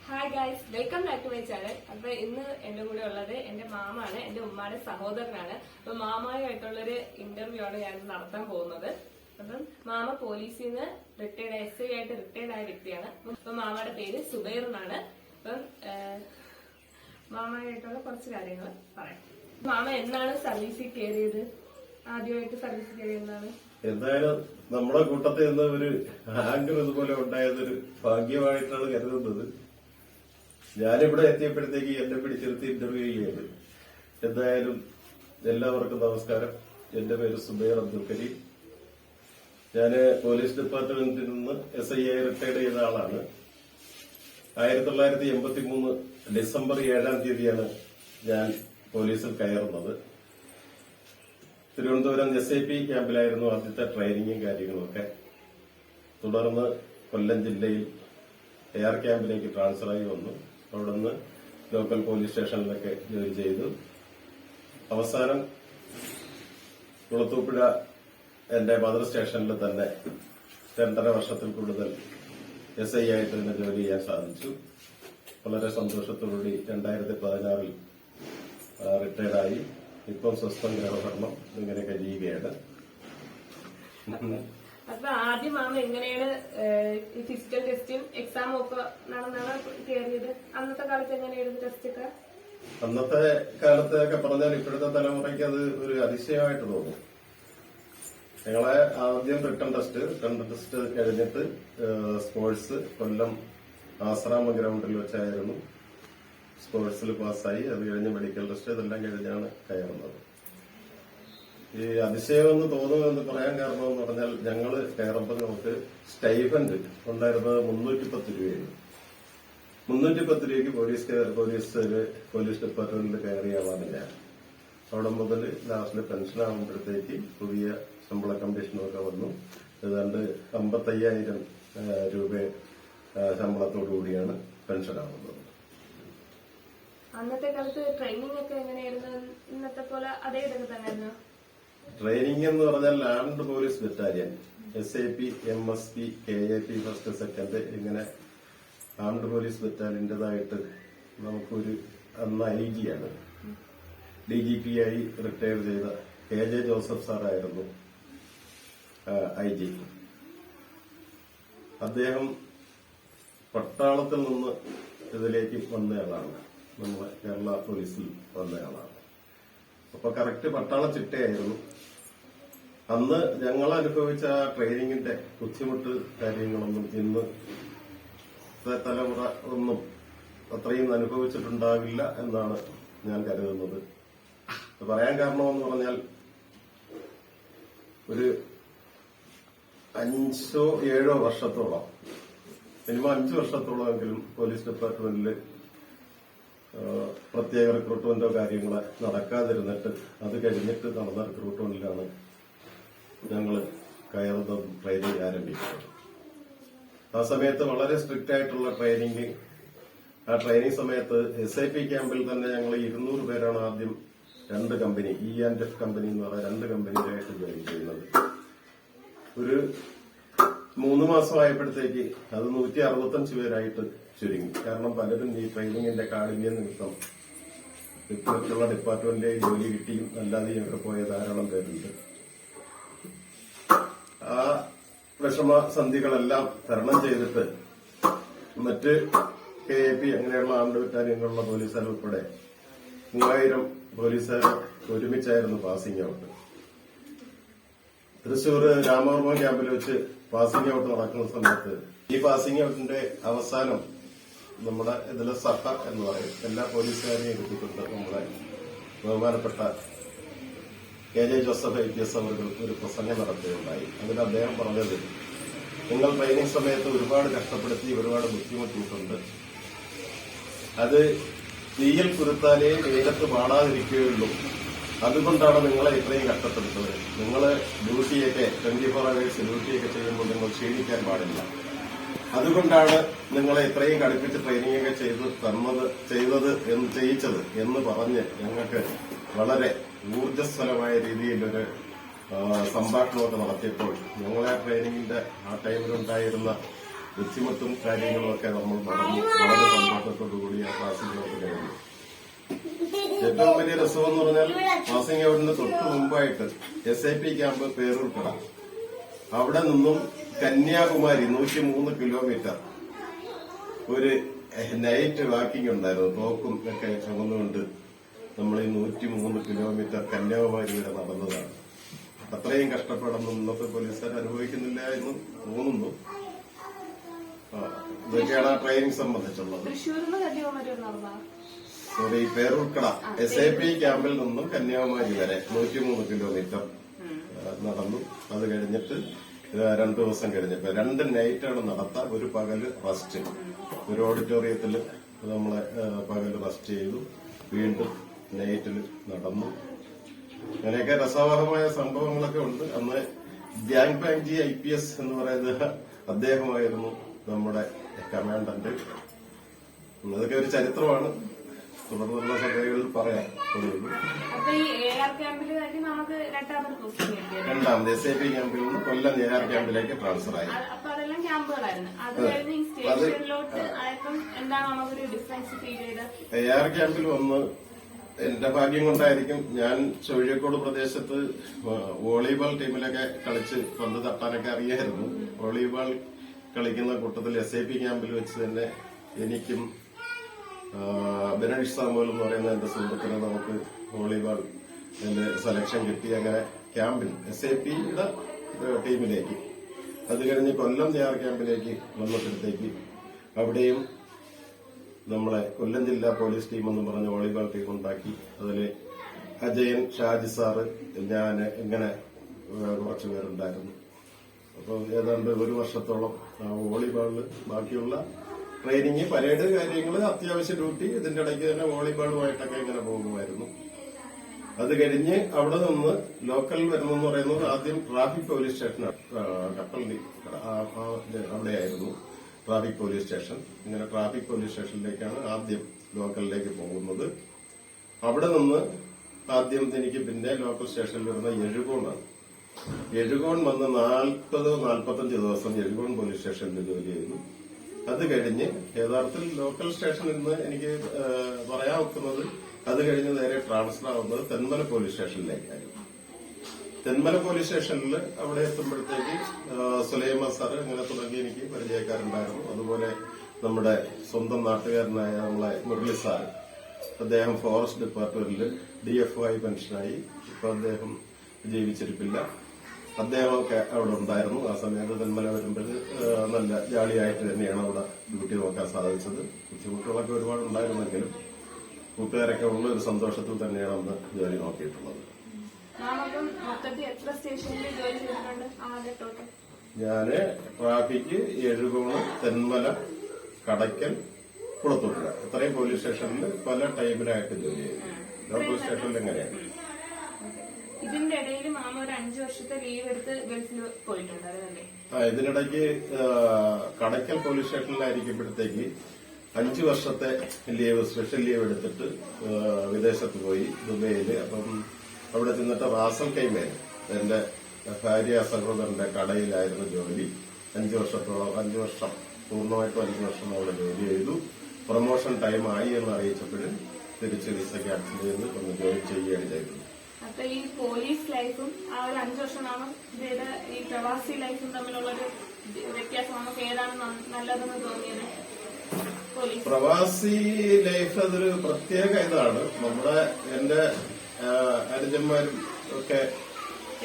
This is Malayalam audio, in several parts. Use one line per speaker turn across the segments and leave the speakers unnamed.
Hi guys, welcome back to my channel. അപ്പൊ ഇന്ന് എന്റെ കൂടെ ഉള്ളത് എന്റെ മാമാണ്, എന്റെ ഉമ്മയുടെ സഹോദരനാണ്. അപ്പൊ മാമായുമായിട്ടുള്ളൊരു ഇന്റർവ്യൂ ആണ് ഞാൻ നടത്താൻ പോകുന്നത്. അപ്പം മാമ പോലീസിൽ നിന്ന് റിട്ടയർഡ് SI ആയിട്ട് റിട്ടയർഡ് ആയ വ്യക്തിയാണ്. അപ്പൊ മാമയുടെ പേര് സുബൈർ എന്നാണ്. അപ്പം മാമയായിട്ടുള്ള കുറച്ച് കാര്യങ്ങൾ പറയാം. മാമ എന്നാണ് സർവീസിൽ കയറിയത്? ആദ്യമായിട്ട് സർവീസിൽ കയറിയതാണ്.
എന്തായാലും നമ്മുടെ കൂട്ടത്തിൽ നിന്ന് ഒരു ആങ്കർ ഇതുപോലെ ഉണ്ടായതൊരു ഭാഗ്യമായിട്ടാണ് കരുതുന്നത്. ഞാനിവിടെ എത്തിയപ്പോഴത്തേക്ക് എന്നെ പിടിച്ചെടുത്ത് ഇന്റർവ്യൂ ചെയ്യത്. എന്തായാലും എല്ലാവർക്കും നമസ്കാരം. എന്റെ പേര് സുബൈർ അബ്ദുൽ കരീം. ഞാന് പോലീസ് ഡിപ്പാർട്ട്മെന്റിൽ നിന്ന് SI ആയി റിട്ടയർഡ് ചെയ്ത ആളാണ്. 1983 ഡിസംബർ 7-ാം തീയതിയാണ് ഞാൻ പോലീസിൽ കയറുന്നത്. തിരുവനന്തപുരം SIP ക്യാമ്പിലായിരുന്നു ആദ്യത്തെ ട്രെയിനിങ്ങും കാര്യങ്ങളുമൊക്കെ. തുടർന്ന് കൊല്ലം ജില്ലയിൽ എയർ ക്യാമ്പിലേക്ക് ട്രാൻസ്ഫറായി വന്നു. അവിടുന്ന് ലോക്കൽ പോലീസ് സ്റ്റേഷനിലൊക്കെ ജോലി ചെയ്തു. അവസാനം കുളത്തൂപ്പുഴ എന്റെ മദർ സ്റ്റേഷനിൽ തന്നെ 2.5 വർഷത്തിൽ കൂടുതൽ SI ആയിട്ട് തന്നെ ജോലി ചെയ്യാൻ സാധിച്ചു. വളരെ സന്തോഷത്തോടുകൂടി 2016 റിട്ടയർഡായി. ഇപ്പം സ്വസ്ഥം ഗ്രഹഭരണം ഇങ്ങനെ കഴിയുകയാണ്.
അപ്പൊ ആദ്യം മാമ എങ്ങനെയാണ് ഈ ഫിസിക്കൽ ടെസ്റ്റും എക്സാമും ഒക്കെ നടന്നാണ് കയറിയത്? അന്നത്തെ കാലത്ത് എങ്ങനെയായിരുന്നു ടെസ്റ്റ് ഒക്കെ?
അന്നത്തെ കാലത്തൊക്കെ പറഞ്ഞാൽ ഇപ്പോഴത്തെ തലമുറയ്ക്ക് അത് ഒരു അതിശയമായിട്ട് തോന്നും. ഞങ്ങളെ ആദ്യം റിട്ടൺ ടെസ്റ്റ് കഴിഞ്ഞിട്ട് സ്പോർട്സ് കൊല്ലം ആശ്രാമ ഗ്രൗണ്ടിൽ വെച്ചായിരുന്നു. സ്പോർട്സിൽ പാസ്സായി. അത് കഴിഞ്ഞ് മെഡിക്കൽ ടെസ്റ്റ് ഇതെല്ലാം കഴിഞ്ഞാണ് കയറുന്നത്. ഈ അതിശയമെന്ന് തോന്നുമെന്ന് പറയാൻ കാരണമെന്ന് പറഞ്ഞാൽ ഞങ്ങള് കയറുമ്പോൾ നമുക്ക് സ്റ്റൈഫൻഡ് ഉണ്ടായിരുന്നത് 310 രൂപയായിരുന്നു. 310 രൂപയ്ക്ക് പോലീസ് ഡിപ്പാർട്ട്മെന്റിൽ കയറിയ ആളാണ് ഞാൻ. അവിടെ മുതൽ ലാസ്റ്റിൽ പെൻഷൻ ആകുമ്പോഴത്തേക്ക് പുതിയ ശമ്പള കമ്മീഷനൊക്കെ വന്നു. ഏതാണ്ട് 55,000 രൂപ ശമ്പളത്തോടു കൂടിയാണ് പെൻഷൻ ആകുന്നത്.
അന്നത്തെ കാലത്ത് ട്രെയിനിങ് ഒക്കെ എങ്ങനെയായിരുന്നു? ഇന്നത്തെ പോലെ അതേ ഇതൊക്കെ തന്നെയായിരുന്നു.
ട്രെയിനിങ് എന്ന് പറഞ്ഞാൽ armed police battalion, SIP, MSP, KAP first second, ഇങ്ങനെ ആംഡ് പോലീസ് ബറ്റാലിയന്റേതായിട്ട് നമുക്കൊരു അന്ന് IG ആണ്, DGP ആയി റിട്ടയർ ചെയ്ത KJ ജോസഫ് സാറായിരുന്നു IG. അദ്ദേഹം പട്ടാളത്തിൽ നിന്ന് ഇതിലേക്ക് വന്നയാളാണ്, നമ്മുടെ കേരള പോലീസിൽ വന്നയാളാണ്. അപ്പൊ കറക്റ്റ് പട്ടാള ചിട്ടയായിരുന്നു. അന്ന് ഞങ്ങൾ അനുഭവിച്ച ആ ട്രെയിനിങ്ങിന്റെ ബുദ്ധിമുട്ട് കാര്യങ്ങളൊന്നും ഇന്ന് തലമുറ ഒന്നും അത്രയും അനുഭവിച്ചിട്ടുണ്ടാവില്ല എന്നാണ് ഞാൻ കരുതുന്നത്. പറയാൻ കാരണമെന്ന് പറഞ്ഞാൽ ഒരു 5-7 വർഷത്തോളം, മിനിമം 5 വർഷത്തോളമെങ്കിലും പോലീസ് ഡിപ്പാർട്ട്മെന്റിൽ പ്രത്യേക റിക്രൂട്ട്മെന്റോ കാര്യങ്ങളോ നടക്കാതിരുന്നിട്ട് അത് കഴിഞ്ഞിട്ട് നടന്ന റിക്രൂട്ട്മെന്റിലാണ് ഞങ്ങൾ കയറുന്നതും ട്രെയിനിങ് ആരംഭിക്കുന്നത്. ആ സമയത്ത് വളരെ സ്ട്രിക്റ്റ് ആയിട്ടുള്ള ട്രെയിനിങ്. ആ ട്രെയിനിങ് സമയത്ത് SIP ക്യാമ്പിൽ തന്നെ ഞങ്ങൾ 200 പേരാണ് ആദ്യം 2 കമ്പനി, E&F കമ്പനി എന്ന് പറയുന്ന 2 കമ്പനിയിലായിട്ട് ജോയിൻ ചെയ്യുന്നത്. ഒരു 3 മാസമായപ്പോഴത്തേക്ക് അത് 165 പേരായിട്ട് ചുരുങ്ങി. കാരണം പലരും ഈ ട്രെയിനിങ്ങിന്റെ കാഠിന്യ നിമിത്തം മറ്റുള്ള ഡിപ്പാർട്ട്മെന്റിലെ ജോലി കിട്ടിയും അല്ലാതെയും ഒക്കെ പോയ ധാരാളം പേരുണ്ട്. ആ വിഷമസന്ധികളെല്ലാം തരണം ചെയ്തിട്ട് മറ്റ് KAP അങ്ങനെയുള്ള ആംഡ് ബറ്റാലിയനിലുള്ള പോലീസുകാർ ഉൾപ്പെടെ 3000 പോലീസുകാർ ഒരുമിച്ചായിരുന്നു പാസിംഗ് ഔട്ട്. തൃശൂർ രാമവർമ്മ ക്യാമ്പിൽ വെച്ച് പാസിംഗ് ഔട്ട് നടക്കുന്ന സമയത്ത് ഈ പാസിംഗ് ഔട്ടിന്റെ അവസാനം നമ്മുടെ ഇതിലെ സഹ എന്ന് പറയും, എല്ലാ പോലീസുകാരെയും എടുത്തിട്ടുണ്ട്. നമ്മുടെ ബഹുമാനപ്പെട്ട KJ ജോസഫ് IPS അവർ ഒരു പ്രസംഗം നടത്തുകയുണ്ടായി. അതിൽ അദ്ദേഹം പറഞ്ഞത്, നിങ്ങൾ ട്രെയിനിങ് സമയത്ത് ഒരുപാട് കഷ്ടപ്പെടുത്തി, ഒരുപാട് ബുദ്ധിമുട്ടിയിട്ടുണ്ട്. അത് തീയിൽ കുരുത്താലേ വെയിലത്ത് പാടാതിരിക്കുകയുള്ളൂ. അതുകൊണ്ടാണ് നിങ്ങളെ ഇത്രയും കഷ്ടപ്പെടുത്തുന്നത്. നിങ്ങൾ ഡ്യൂട്ടിയൊക്കെ 24 hours ഡ്യൂട്ടിയൊക്കെ ചെയ്യുമ്പോൾ നിങ്ങൾ ക്ഷീണിക്കാൻ പാടില്ല. അതുകൊണ്ടാണ് നിങ്ങളെ ഇത്രയും കടുപ്പിച്ച് ട്രെയിനിങ് ഒക്കെ ചെയ്യിച്ചത് എന്ന് പറഞ്ഞ് ഞങ്ങൾക്ക് വളരെ ഊർജ്ജസ്വലമായ രീതിയിലൊരു സംഭാഷണമൊക്കെ നടത്തിയപ്പോൾ ഞങ്ങളെ ട്രെയിനിങ്ങിന്റെ ആ ടൈമിലുണ്ടായിരുന്ന ബുദ്ധിമുട്ടും കാര്യങ്ങളും ഒക്കെ നമ്മൾ നടന്നു വളരെ സന്തോഷത്തോടുകൂടി ആ പാസിംഗ് ഔട്ട് കഴിഞ്ഞു. ഏറ്റവും വലിയ രസം എന്ന് പറഞ്ഞാൽ പാസിംഗ് ഔട്ടിന് തൊട്ട് മുമ്പായിട്ട് SIP ക്യാമ്പ് പേരൂർക്കട, അവിടെ നിന്നും കന്യാകുമാരി 103 കിലോമീറ്റർ ഒരു നൈറ്റ് വാക്കിംഗ് ഉണ്ടായിരുന്നു. തോക്കും ഒക്കെ ചുമന്നുകൊണ്ട് നമ്മൾ ഈ 103 കിലോമീറ്റർ കന്യാകുമാരി വരെ നടന്നതാണ്. അത്രയും കഷ്ടപ്പാടൊന്നും ഇന്നത്തെ പോലീസുകാർ അനുഭവിക്കുന്നില്ല എന്ന് തോന്നുന്നു. ഇതൊക്കെയാണ് ആ ട്രെയിനിങ് സംബന്ധിച്ചുള്ളത്. സോറി, പേരൂർക്കട SIP ക്യാമ്പിൽ നിന്നും കന്യാകുമാരി വരെ 103 കിലോമീറ്റർ നടന്നു. അത് കഴിഞ്ഞിട്ട് 2 ദിവസം കഴിഞ്ഞപ്പോ 2 നൈറ്റാണ് നടത്താൻ, ഒരു പകല് റെസ്റ്റ്. ഒരു ഓഡിറ്റോറിയത്തിൽ നമ്മളെ പകല് റെസ്റ്റ് ചെയ്തു, വീണ്ടും നൈറ്റിൽ നടന്നു. അങ്ങനെയൊക്കെ രസകരമായ സംഭവങ്ങളൊക്കെ ഉണ്ട്. അന്ന് ഗ്യാങ് ബാങ്ജി IPS എന്ന് പറയുന്ന അദ്ദേഹമായിരുന്നു നമ്മുടെ കമാൻഡന്റ്. അതൊക്കെ ഒരു ചരിത്രമാണ്, തുടർന്നുള്ള സഭകളിൽ പറയാം. രണ്ടാമത് SIP ക്യാമ്പിൽ നിന്ന് കൊല്ലം AR ക്യാമ്പിലേക്ക് ട്രാൻസ്ഫർ ആയി. AR ക്യാമ്പിൽ വന്ന് എന്റെ ഭാഗ്യം കൊണ്ടായിരിക്കും, ഞാൻ ചുഴിയക്കോട് പ്രദേശത്ത് വോളിബോൾ ടീമിലൊക്കെ കളിച്ച് പന്ത് തട്ടാനൊക്കെ അറിയായിരുന്നു. വോളിബോൾ കളിക്കുന്ന കൂട്ടത്തിൽ SIP ക്യാമ്പിൽ വെച്ച് തന്നെ എനിക്കും ബിനീഷ് സാമുവൽ എന്ന് പറയുന്ന എന്റെ സുഹൃത്തിന് നമുക്ക് വോളിബോൾ സെലക്ഷൻ കിട്ടി. അങ്ങനെ ക്യാമ്പിൽ SIPയുടെ ടീമിലേക്ക്, അത് കഴിഞ്ഞ് കൊല്ലം AR ക്യാമ്പിലേക്ക് വന്നപ്പോഴത്തേക്ക് അവിടെയും നമ്മളെ കൊല്ലം ജില്ലാ പോലീസ് ടീം എന്ന് പറഞ്ഞ വോളിബോൾ ടീം ഉണ്ടാക്കി. അതില് അജയൻ, ഷാജി സാറ്, ഞാൻ, ഇങ്ങനെ കുറച്ചു പേരുണ്ടായിരുന്നു. അപ്പൊ ഏതാണ്ട് 1 വർഷത്തോളം വോളിബോളില് ബാക്കിയുള്ള ട്രെയിനിങ്, പരേഡ് കാര്യങ്ങള്, അത്യാവശ്യ ഡ്യൂട്ടി, ഇതിന്റെ ഇടയ്ക്ക് തന്നെ വോളിബോളുമായിട്ടൊക്കെ ഇങ്ങനെ പോകുമായിരുന്നു. അത് കഴിഞ്ഞ് അവിടെ നിന്ന് ലോക്കൽ വരുന്നെന്ന് പറയുന്നത് ആദ്യം ട്രാഫിക് പോലീസ് സ്റ്റേഷൻ, കപ്പലിന്റെ അവിടെയായിരുന്നു ട്രാഫിക് പോലീസ് സ്റ്റേഷൻ. ഇങ്ങനെ ട്രാഫിക് പോലീസ് സ്റ്റേഷനിലേക്കാണ് ആദ്യം ലോക്കലിലേക്ക് പോകുന്നത്. അവിടെ നിന്ന് ആദ്യം എനിക്ക് പിന്നെ ലോക്കൽ സ്റ്റേഷനിൽ വരുന്ന എഴുകോണാണ്. എഴുകോൺ വന്ന് 40-45 ദിവസം എഴുകോൺ പോലീസ് സ്റ്റേഷനിൽ ജോലി ചെയ്തു. അത് കഴിഞ്ഞ് യഥാർത്ഥത്തിൽ ലോക്കൽ സ്റ്റേഷനിൽ നിന്ന് എനിക്ക് പറയാൻ വെക്കുന്നത്, അത് കഴിഞ്ഞ് നേരെ ട്രാൻസ്ഫർ ആവുന്നത് തെന്മല പോലീസ് സ്റ്റേഷനിലേക്കായിരുന്നു. തെന്മല പോലീസ് സ്റ്റേഷനിൽ അവിടെ എത്തുമ്പോഴത്തേക്ക് സുലൈമ സാറ് അങ്ങനെ തുടങ്ങി എനിക്ക് പരിചയക്കാരുണ്ടായിരുന്നു. അതുപോലെ നമ്മുടെ സ്വന്തം നാട്ടുകാരനായ നമ്മളെ മുരളി സാറ്, അദ്ദേഹം ഫോറസ്റ്റ് ഡിപ്പാർട്ട്മെന്റിൽ DFO പെൻഷനായി. ഇപ്പൊ അദ്ദേഹം ജീവിച്ചിരിപ്പില്ല. അദ്ദേഹമൊക്കെ അവിടെ ഉണ്ടായിരുന്നു. ആ സമയത്ത് തെന്മല വരുമ്പോൾ നല്ല ജാളിയായിട്ട് തന്നെയാണ് അവിടെ ഡ്യൂട്ടി നോക്കാൻ സാധിച്ചത്. ബുദ്ധിമുട്ടുകളൊക്കെ ഒരുപാട് ഉണ്ടായിരുന്നെങ്കിലും കൂട്ടുകാരൊക്കെ ഉള്ള ഒരു സന്തോഷത്തിൽ തന്നെയാണ് അന്ന് ജോലി നോക്കിയിട്ടുള്ളത്. ഞാന് ട്രാഫിക്, എഴുകോണ്, തെന്മല, കടയ്ക്കൽ, കുളത്തൂപ്പുഴ, ഇത്രയും പോലീസ് സ്റ്റേഷനിൽ പല ടൈമിലായിട്ട് ജോലി ചെയ്തു. ലോക്കൽ സ്റ്റേഷനിൽ എങ്ങനെയാണ്.
ഇതിന്റെ ഇടയിൽ മാമ ഒരു 5 വർഷത്തെ ലീവ് എടുത്ത് ഗൾഫിൽ പോയിട്ടുണ്ടായിരുന്നല്ലേ?
ഇതിനിടയ്ക്ക് കടയ്ക്കൽ പോലീസ് സ്റ്റേഷനിലായിരിക്കുമ്പോഴത്തേക്ക് 5 വർഷത്തെ ലീവ്, സ്പെഷ്യൽ ലീവ് എടുത്തിട്ട് വിദേശത്ത് പോയി, ദുബൈയില്. അപ്പം അവിടെ ചെന്നിട്ട് റാസൽ കൈമേൽ എന്റെ ഭാര്യ സഹോദരന്റെ കടയിലായിരുന്നു ജോലി. 5 വർഷത്തോളം, 5 വർഷം പൂർണ്ണമായിട്ടും 5 വർഷം അവിടെ ജോലി ചെയ്തു. പ്രൊമോഷൻ ടൈം ആയി എന്ന് അറിയിച്ചപ്പോഴും തിരിച്ച് വിസ ക്യാൻസൽ ചെയ്ത് ഒന്ന് ജോലി ചെയ്യുകയാണ് ചെയ്തത്.
അപ്പൊ ഈ പോലീസ് ലൈഫും ആ ഒരു 5 വർഷമാണ് ഈ പ്രവാസി ലൈഫും തമ്മിലുള്ളൊരു വ്യത്യാസം, നമുക്ക് ഏതാണ് നല്ലതെന്ന് തോന്നിയത്?
പ്രവാസി ലൈഫ് അതൊരു പ്രത്യേക ഇതാണ്. നമ്മുടെ എന്റെ അനുജന്മാരും ഒക്കെ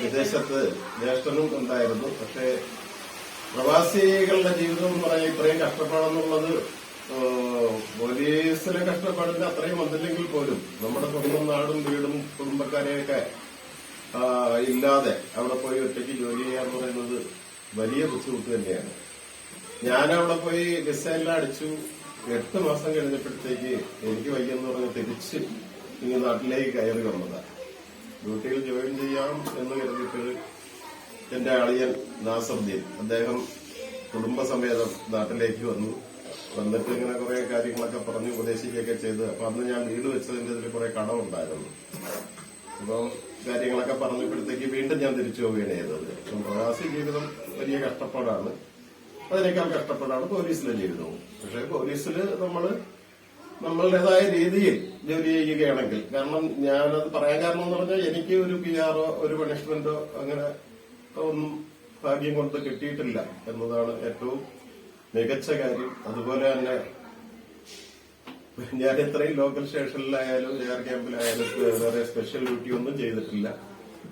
വിദേശത്ത്, ജ്യേഷ്ഠനും ഉണ്ടായിരുന്നു. പക്ഷെ പ്രവാസികളുടെ ജീവിതം എന്ന് പറയാൻ ഇത്രയും കഷ്ടപ്പാടെന്നുള്ളത് പോലീസിലെ കഷ്ടപ്പാടിന്റെ അത്രയും വന്നില്ലെങ്കിൽ പോലും നമ്മുടെ സ്വന്തം നാടും വീടും കുടുംബക്കാരെയൊക്കെ ഇല്ലാതെ അവിടെ പോയി ഒറ്റയ്ക്ക് ജോലി ചെയ്യാന്ന് പറയുന്നത് വലിയ ബുദ്ധിമുട്ട് തന്നെയാണ്. ഞാനവിടെ പോയി വിസയെല്ലാം അടിച്ചു. 8 മാസം കഴിഞ്ഞപ്പോഴത്തേക്ക് എനിക്ക് വയ്യെന്ന് പറഞ്ഞ് തിരിച്ച് ഇനി നാട്ടിലേക്ക് കയറി വന്നതാണ്. ഡ്യൂട്ടിയിൽ ജോയിൻ ചെയ്യാം എന്ന് കരുതിയിട്ട് എന്റെ അളിയൻ നാസറുദ്ദീൻ, അദ്ദേഹം കുടുംബസമേതം നാട്ടിലേക്ക് വന്നിട്ട് ഇങ്ങനെ കുറെ കാര്യങ്ങളൊക്കെ പറഞ്ഞ് ഉപദേശിക്കുകയൊക്കെ ചെയ്ത്. അപ്പൊ അന്ന് ഞാൻ വീട് വെച്ചതിന്റെ ഇതിൽ കുറെ കടമുണ്ടായിരുന്നു. അപ്പം കാര്യങ്ങളൊക്കെ പറഞ്ഞപ്പോഴത്തേക്ക് വീണ്ടും ഞാൻ തിരിച്ചു പോവുകയാണ് ചെയ്തത്. പ്രവാസി ജീവിതം വലിയ കഷ്ടപ്പാടാണ്. അതിനേക്കാൾ കഷ്ടപ്പെടാണ് പോലീസിലെ ജീവിതവും. പക്ഷെ പോലീസിൽ നമ്മളുടേതായ രീതിയിൽ ജോലി ചെയ്യുകയാണെങ്കിൽ, കാരണം ഞാനത് പറയാൻ കാരണം എന്ന് പറഞ്ഞാൽ എനിക്ക് ഒരു PR ഒരു പണിഷ്മെന്റോ അങ്ങനെ ഒന്നും ഭാഗ്യം കൊണ്ട് കിട്ടിയിട്ടില്ല എന്നതാണ് ഏറ്റവും മികച്ച കാര്യം. അതുപോലെ തന്നെ ഞാൻ ഇത്രയും ലോക്കൽ സ്റ്റേഷനിലായാലും എയർ ക്യാമ്പിലായാലും വേറെ സ്പെഷ്യൽ ഡ്യൂട്ടി ഒന്നും ചെയ്തിട്ടില്ല.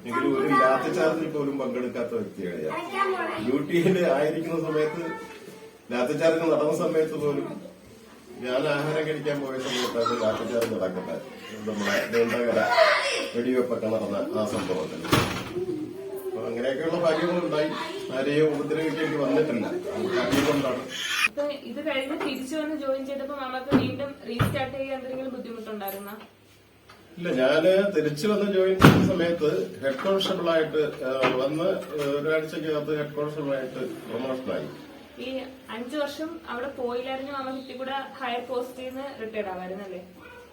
എങ്കിലും ഒരു ലാത്തി ചാർജിൽ പോലും പങ്കെടുക്കാത്ത വ്യക്തിയാണ് ഞാൻ. ഡ്യൂട്ടിയിൽ ആയിരിക്കുന്ന സമയത്ത്, ലാത്തി ചാർജ് നടന്ന സമയത്ത് പോലും ഞാൻ ആഹാരം കഴിക്കാൻ പോയ സമയത്താണ് ലാത്തി ചാർജ് നടക്കുന്നത്. നമ്മുടെ നീണ്ടകര വെടിവെപ്പൊക്കെ നടന്ന ആ സംഭവത്തിൽ. അപ്പൊ അങ്ങനെയൊക്കെയുള്ള ഭാഗ്യങ്ങളുണ്ടായി. ആരെയും ഉപദ്രവിക്കേണ്ടി വന്നിട്ടില്ല. ഭാഗ്യം കൊണ്ടാണ്.
ഇത് കഴിഞ്ഞ് തിരിച്ചു വന്ന് ജോയിൻ ചെയ്തപ്പോ മാമക്ക് വീണ്ടും റീസ്റ്റാർട്ട് ചെയ്യാൻ എന്തെങ്കിലും ബുദ്ധിമുട്ടുണ്ടായിരുന്നോ?
ഇല്ല, ഞാന് തിരിച്ചു വന്ന് ജോയിൻ ചെയ്യുന്ന സമയത്ത് ഹെഡ് കോൺസ്റ്റബിൾ ആയിട്ട് വന്ന് ഒരാഴ്ചക്കകത്ത് ഹെഡ് കോൺസ്റ്റബിൾ ആയിട്ട് പ്രൊമോഷനായി.
ഈ 5 വർഷം അവിടെ പോയില്ലായിരുന്നു മാമ, കിട്ടി കൂടെ ഹയർ പോസ്റ്റിൽ നിന്ന് റിട്ടയർഡ് ആവായിരുന്നല്ലേ?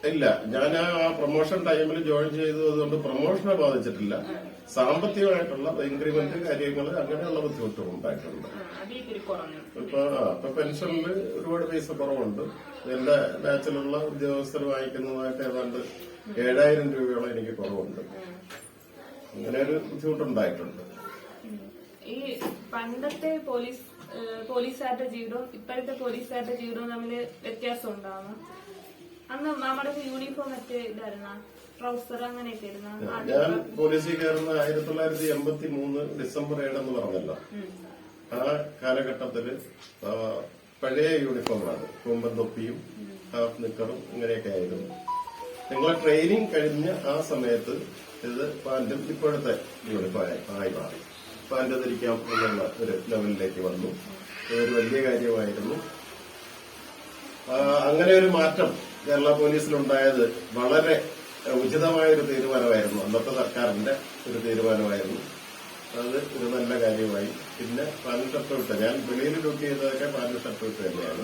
ഇല്ല, ഞാൻ ആ പ്രൊമോഷൻ ടൈമിൽ ജോയിൻ ചെയ്തതുകൊണ്ട് പ്രൊമോഷനെ ബാധിച്ചിട്ടില്ല. സാമ്പത്തികമായിട്ടുള്ള ഇൻക്രിമെന്റ് കാര്യങ്ങൾ അങ്ങനെയുള്ള ബുദ്ധിമുട്ടും ഉണ്ടായിട്ടുണ്ട്. ഇപ്പൊ പെൻഷനിൽ ഒരുപാട് പൈസ കുറവുണ്ട്. എന്റെ ബാച്ചിലുള്ള ഉദ്യോഗസ്ഥർ വാങ്ങിക്കുന്നതായിട്ട് ഏതാണ്ട് 7,000 രൂപയോളം എനിക്ക് കുറവുണ്ട്. അങ്ങനെ ഒരു ബുദ്ധിമുട്ടുണ്ടായിട്ടുണ്ട്.
ഈ പണ്ടത്തെ പോലീസുകാരുടെ ജീവിതവും ഇപ്പോഴത്തെ പോലീസുകാരുടെ ജീവിതവും തമ്മിൽ വ്യത്യാസം ഉണ്ടാവുന്നു. അന്ന് നമ്മുടെ യൂണിഫോം മറ്റേ ഇതായിരുന്ന ട്രൗസർ അങ്ങനെയൊക്കെ ഇരുന്ന.
ഞാൻ പോലീസിൽ കയറുന്ന 1983 ഡിസംബർ 7 എന്ന് പറഞ്ഞല്ലോ. ആ കാലഘട്ടത്തില് പഴയ യൂണിഫോമാണ്. കൂമ്പൻ തൊപ്പിയും ഹാഫ് നിക്കറും ഇങ്ങനെയൊക്കെ ആയിരുന്നു. നിങ്ങളെ ട്രെയിനിങ് കഴിഞ്ഞ ആ സമയത്ത് ഇത് പാന്റും ഇപ്പോഴത്തെ യൂണിഫോമായി മാറി. പാന്റ് ധരിക്കാം എന്നുള്ള ഒരു ലെവലിലേക്ക് വന്നു. ഇതൊരു വലിയ കാര്യമായിരുന്നു. അങ്ങനെ ഒരു മാറ്റം കേരള പോലീസിലുണ്ടായത് വളരെ ഉചിതമായൊരു തീരുമാനമായിരുന്നു. അന്നത്തെ സർക്കാരിന്റെ ഒരു തീരുമാനമായിരുന്നു. അത് ഒരു നല്ല കാര്യമായി. പിന്നെ പാന്റ് ഷർട്ട് വിട്ട, ഞാൻ വെളിയിൽ ഡ്യൂട്ടി ചെയ്തതൊക്കെ പാന്റ് ഷർട്ട് വിട്ട് തന്നെയാണ്.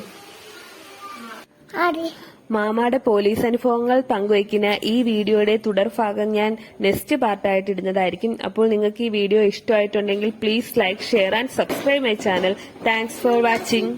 മാമാടെ പോലീസ് അനുഭവങ്ങൾ പങ്കുവയ്ക്കുന്ന ഈ വീഡിയോയുടെ തുടർഭാഗം ഞാൻ നെക്സ്റ്റ് പാർട്ടായിട്ട് ഇടുന്നതായിരിക്കും. അപ്പോൾ നിങ്ങൾക്ക് ഈ വീഡിയോ ഇഷ്ടമായിട്ടുണ്ടെങ്കിൽ please like, share and subscribe my channel. Thanks for watching.